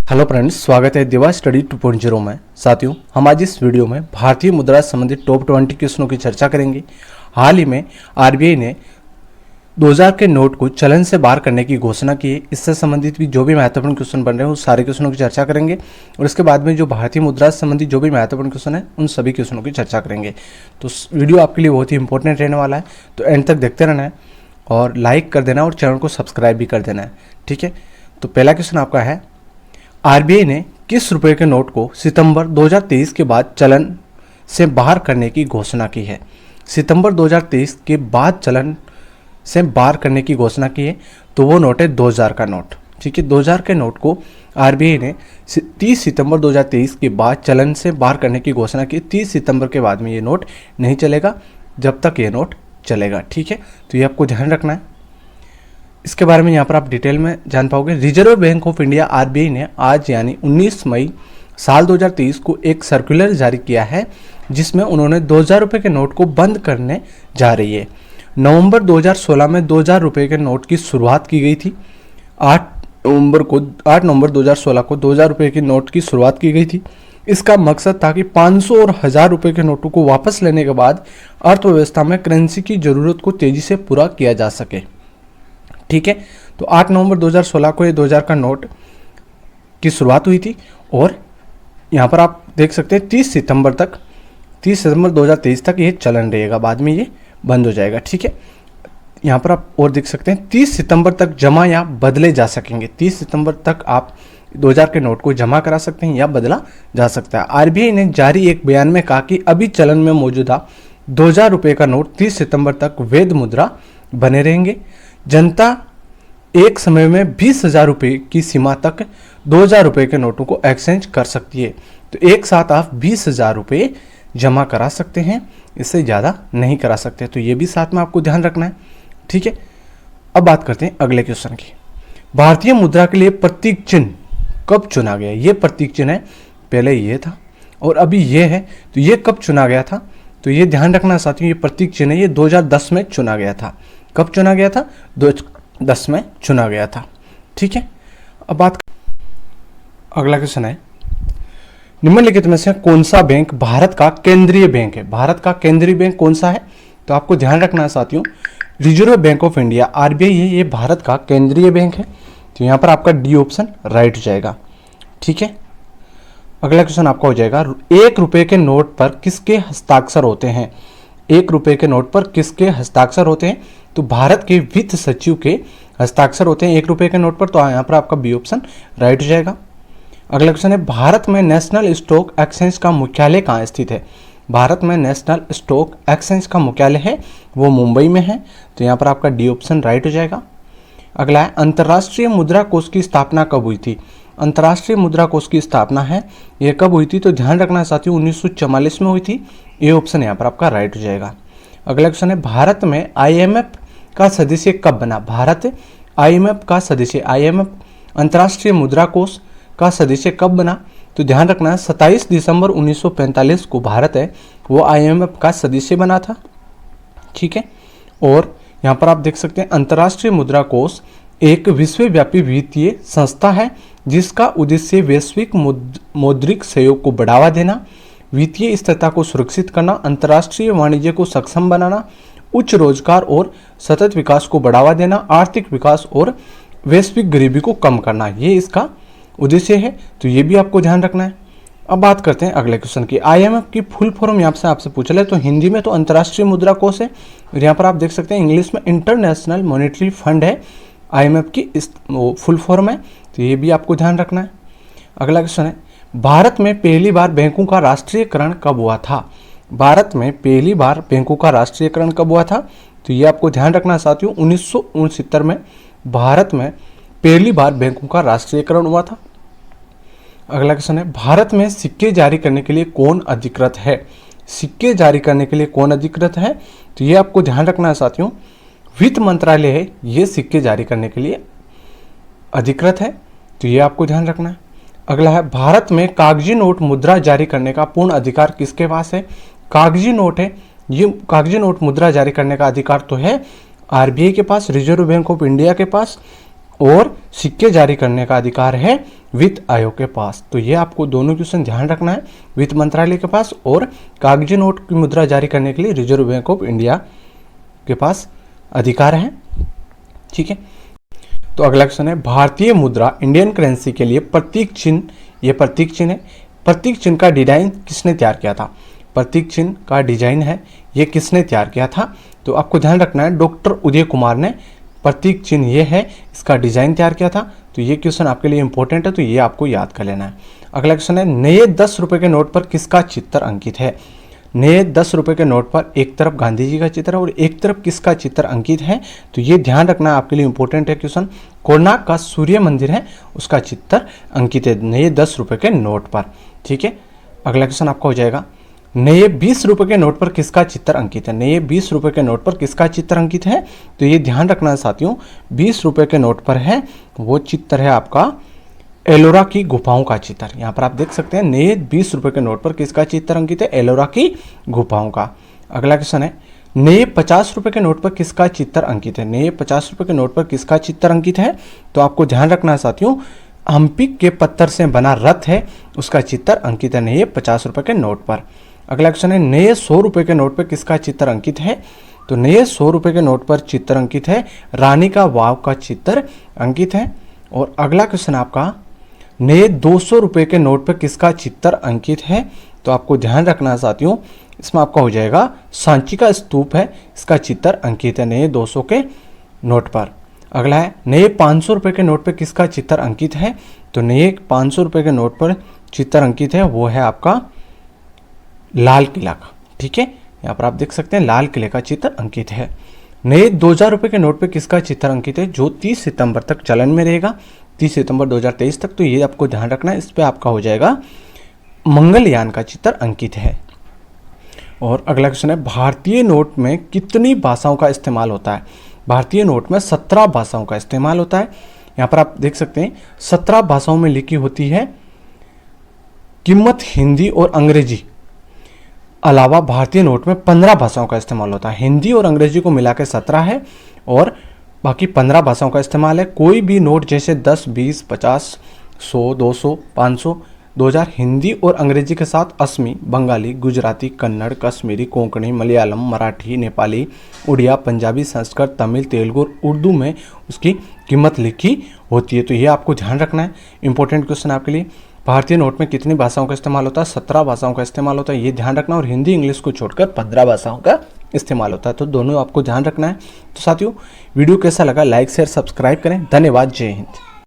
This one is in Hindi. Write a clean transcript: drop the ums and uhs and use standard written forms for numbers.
हेलो फ्रेंड्स, स्वागत है दिवा स्टडी 2.0 में। साथियों, हम आज इस वीडियो में भारतीय मुद्रा से संबंधित टॉप 20 क्वेश्चनों की चर्चा करेंगे। हाल ही में आरबीआई ने 2000 के नोट को चलन से बाहर करने की घोषणा की है। इससे संबंधित भी जो भी महत्वपूर्ण क्वेश्चन बन रहे हैं उस सारे क्वेश्चनों की चर्चा करेंगे और इसके बाद में जो भारतीय मुद्रा से संबंधित जो भी महत्वपूर्ण क्वेश्चन है उन सभी क्वेश्चनों की चर्चा करेंगे। तो वीडियो आपके लिए बहुत ही इंपॉर्टेंट रहने वाला है, तो एंड तक देखते रहना है और लाइक कर देना और चैनल को सब्सक्राइब भी कर देना है। ठीक है, तो पहला क्वेश्चन आपका है, आरबीआई ने किस रुपए के नोट को सितंबर 2023 के बाद चलन से बाहर करने की घोषणा की है? सितंबर 2023 के बाद चलन से बाहर करने की घोषणा की है, तो वो नोट है 2000 का नोट। ठीक है, 2000 के नोट को आरबीआई ने 30 सितंबर 2023 के बाद चलन से बाहर करने की घोषणा की। 30 सितंबर के बाद में ये नोट नहीं चलेगा जब तक ये नोट चलेगा। ठीक है, तो ये आपको ध्यान रखना है। इसके बारे में यहाँ पर आप डिटेल में जान पाओगे। Reserve bank of India RBI ने आज यानी 19 मई साल 2023 को एक सर्कुलर जारी किया है जिसमें उन्होंने 2000 रुपये के नोट को बंद करने जा रही है। नवंबर 2016 में 2000 रुपये के नोट की शुरुआत की गई थी। 8 नवंबर 2016 को 2000 रुपये के नोट की शुरुआत की गई थी। इसका मकसद था कि 500 और 1000 रुपये के नोटों को वापस लेने के बाद अर्थव्यवस्था में करेंसी की जरूरत को तेजी से पूरा किया जा सके। ठीक है, तो 8 नवंबर 2016 को ये 2000 का नोट की शुरुआत हुई थी और यहाँ पर आप देख सकते हैं 30 सितंबर 2023 तक ये चलन रहेगा, बाद में ये बंद हो जाएगा। ठीक है, यहाँ पर आप और देख सकते हैं 30 सितंबर तक जमा या बदले जा सकेंगे। 30 सितंबर तक आप 2000 के नोट को जमा करा सकते हैं या बदला जा सकता है। आरबीआई ने जारी एक बयान में कहा कि अभी चलन में मौजूदा 2000 रुपये का नोट 30 सितंबर तक वैध मुद्रा बने रहेंगे। जनता एक समय में 20,000 रुपये की सीमा तक 2000 रुपये के नोटों को एक्सचेंज कर सकती है। तो एक साथ आप 20,000 रुपये जमा करा सकते हैं, इससे ज़्यादा नहीं करा सकते। तो ये भी साथ में आपको ध्यान रखना है। ठीक है, अब बात करते हैं अगले क्वेश्चन की। भारतीय मुद्रा के लिए प्रतीक चिन्ह कब चुना गया? ये प्रतीक चिन्ह है, पहले ये था और अभी ये है। तो ये कब चुना गया था? तो ये ध्यान रखना साथियों, ये प्रतीक चिन्ह है, ये 2010 में चुना गया था। कब चुना गया था? 2010 में चुना गया था। ठीक है, अब बात अगला क्वेश्चन है, निम्नलिखित में से कौन सा बैंक भारत का केंद्रीय बैंक है? भारत का केंद्रीय बैंक कौन सा है? तो आपको ध्यान रखना है साथियों, reserve bank of India RBI है, ये भारत का केंद्रीय बैंक है। तो यहाँ पर आपका डी ऑप्शन राइट हो जाएगा। ठीक है, अगला क्वेश्चन आपका हो जाएगा, 1 रुपये के नोट पर किसके हस्ताक्षर होते हैं? 1 रुपये के नोट पर किसके हस्ताक्षर होते हैं? तो भारत के वित्त सचिव के हस्ताक्षर होते हैं 1 रुपये के नोट पर। तो यहाँ पर आपका बी ऑप्शन राइट हो जाएगा। अगला क्वेश्चन है, भारत में नेशनल स्टॉक एक्सचेंज का मुख्यालय कहाँ स्थित है? भारत में नेशनल स्टॉक एक्सचेंज का मुख्यालय है वो मुंबई में है। तो यहाँ पर आपका डी ऑप्शन राइट हो जाएगा। अगला है, अंतर्राष्ट्रीय मुद्रा कोष की स्थापना कब हुई थी? अंतर्राष्ट्रीय मुद्रा कोष की स्थापना है ये कब हुई थी? तो ध्यान रखना है साथियों, 1944 में हुई थी। ये ऑप्शन यहाँ पर आपका राइट हो जाएगा। अगला क्वेश्चन है, भारत में आईएमएफ का सदस्य कब बना? भारत आईएमएफ का सदस्य, आईएमएफ अंतर्राष्ट्रीय मुद्रा कोष का सदस्य कब बना? तो ध्यान रखना है 27 दिसंबर 1945 को भारत है वो आईएमएफ का सदस्य बना था। ठीक है, और यहाँ पर आप देख सकते हैं अंतर्राष्ट्रीय मुद्रा कोष एक विश्वव्यापी वित्तीय संस्था है जिसका उद्देश्य वैश्विक मौद्रिक सहयोग को बढ़ावा देना, वित्तीय स्थिरता को सुरक्षित करना, अंतर्राष्ट्रीय वाणिज्य को सक्षम बनाना, उच्च रोजगार और सतत विकास को बढ़ावा देना, आर्थिक विकास और वैश्विक गरीबी को कम करना, ये इसका उद्देश्य है। तो ये भी आपको ध्यान रखना है। अब बात करते हैं अगले क्वेश्चन की। आईएमएफ की फुल फॉर्म यहाँ से आपसे पूछा है, तो हिंदी में तो अंतर्राष्ट्रीय मुद्रा कोष है और यहाँ पर आप देख सकते हैं इंग्लिश में इंटरनेशनल मॉनेटरी फंड है। आईएमएफ की इस फुल फॉर्म है, तो ये भी आपको ध्यान रखना है। अगला क्वेश्चन है, भारत में पहली बार बैंकों का राष्ट्रीयकरण कब हुआ था? भारत में पहली बार बैंकों का राष्ट्रीयकरण कब हुआ था? तो ये आपको ध्यान रखना साथियों, 1969 में भारत में पहली बार बैंकों का राष्ट्रीयकरण हुआ था। अगला क्वेश्चन है, भारत में सिक्के जारी करने के लिए कौन अधिकृत है? सिक्के जारी करने के लिए कौन अधिकृत है? तो ये आपको ध्यान रखना है साथियों, वित्त मंत्रालय है ये सिक्के जारी करने के लिए अधिकृत है। तो ये आपको ध्यान रखना है। अगला है, भारत में कागजी नोट मुद्रा जारी करने का पूर्ण अधिकार किसके पास है? कागजी नोट है ये कागजी नोट मुद्रा जारी करने का अधिकार तो है आरबीआई के पास, रिजर्व बैंक ऑफ इंडिया के पास, और सिक्के जारी करने का अधिकार है वित्त आयोग के पास। तो ये आपको दोनों क्वेश्चन ध्यान रखना है, वित्त मंत्रालय के पास और कागजी नोट की मुद्रा जारी करने के लिए रिजर्व बैंक ऑफ इंडिया के पास अधिकार है। ठीक है, तो अगला क्वेश्चन है भारतीय मुद्रा इंडियन करेंसी के लिए प्रतीक चिन्ह, ये प्रतीक चिन्ह है, प्रतीक चिन्ह का डिजाइन किसने तैयार किया था? प्रतीक चिन्ह का डिजाइन है ये किसने तैयार किया था? तो आपको ध्यान रखना है डॉक्टर उदय कुमार ने प्रतीक चिन्ह ये है इसका डिजाइन तैयार किया था। तो ये क्वेश्चन आपके लिए इंपॉर्टेंट है, तो ये आपको याद कर लेना है। अगला क्वेश्चन है नए 10 रुपए के नोट पर किसका चित्र अंकित है? नए 10 रुपए के नोट पर एक तरफ गांधी जी का चित्र है और एक तरफ किसका चित्र अंकित है? तो ये ध्यान रखना आपके लिए इंपॉर्टेंट है क्वेश्चन। कोणार्क का सूर्य मंदिर है उसका चित्र अंकित है नए 10 रुपए के नोट पर। ठीक है, अगला क्वेश्चन आपका हो जाएगा नए 20 रुपए के नोट पर किसका चित्र अंकित है? नए 20 रुपए के नोट पर किसका चित्र अंकित है? तो ये ध्यान रखना है साथियों, 20 रुपए के नोट पर है वो चित्र है आपका एलोरा की गुफाओं का चित्र। यहाँ पर आप देख सकते हैं नए 20 रुपए के नोट पर किसका चित्र अंकित है? एलोरा की गुफाओं का। अगला क्वेश्चन है नए 50 रुपए के नोट पर किसका चित्र अंकित है? नए 50 रुपए के नोट पर किसका चित्र अंकित है? तो आपको ध्यान रखना है साथियों, हम्पी के पत्थर से बना रथ है उसका चित्र अंकित है नए 50 रुपए के नोट पर। अगला क्वेश्चन है नए 100 रुपए के नोट पर किसका चित्र अंकित है? तो नए 100 रुपए के नोट पर चित्र अंकित है रानी का वाव का चित्र अंकित है। और अगला क्वेश्चन आपका नए 200 रुपए के नोट पर किसका चित्र अंकित है? तो आपको ध्यान रखना है साथियों, इसमें आपका हो जाएगा सांची का स्तूप है इसका चित्र अंकित है नए 200 के नोट पर। अगला है नए 500 रुपए के नोट पर किसका चित्र अंकित है? तो नए 500 रुपए के नोट पर चित्र अंकित है वो है आपका लाल किला का। ठीक है, यहाँ पर आप देख सकते हैं लाल किले का चित्र अंकित है। नए 2000 रुपए के नोट पर किसका चित्र अंकित है? जो 30 सितंबर तक चलन में रहेगा, 30 सितंबर 2023 तक। तो ये आपको ध्यान रखना है, इस पर आपका हो जाएगा मंगलयान का चित्र अंकित है। और अगला क्वेश्चन है भारतीय नोट में कितनी भाषाओं का इस्तेमाल होता है? भारतीय नोट में 17 भाषाओं का इस्तेमाल होता है। यहाँ पर आप देख सकते हैं 17 भाषाओं में लिखी होती है कीमत हिंदी और अंग्रेजी अलावा भारतीय नोट में 15 भाषाओं का इस्तेमाल होता है। हिंदी और अंग्रेजी को मिला के 17 है और बाकी 15 भाषाओं का इस्तेमाल है। कोई भी नोट जैसे 10, 20, 50, 100, 200, 500, 2000 हिंदी और अंग्रेजी के साथ असमी, बंगाली, गुजराती, कन्नड़, कश्मीरी, कोंकणी, मलयालम, मराठी, नेपाली, उड़िया, पंजाबी, संस्कृत, तमिल, तेलुगु और उर्दू में उसकी कीमत लिखी होती है। तो ये आपको ध्यान रखना है, इंपॉर्टेंट क्वेश्चन आपके लिए। भारतीय नोट में कितनी भाषाओं का इस्तेमाल होता है? 17 भाषाओं का इस्तेमाल होता है, ये ध्यान रखना। और हिंदी इंग्लिश को छोड़कर 15 भाषाओं का इस्तेमाल होता है, तो दोनों आपको ध्यान रखना है। तो साथियों वीडियो कैसा लगा लाइक शेयर सब्सक्राइब करें। धन्यवाद, जय हिंद।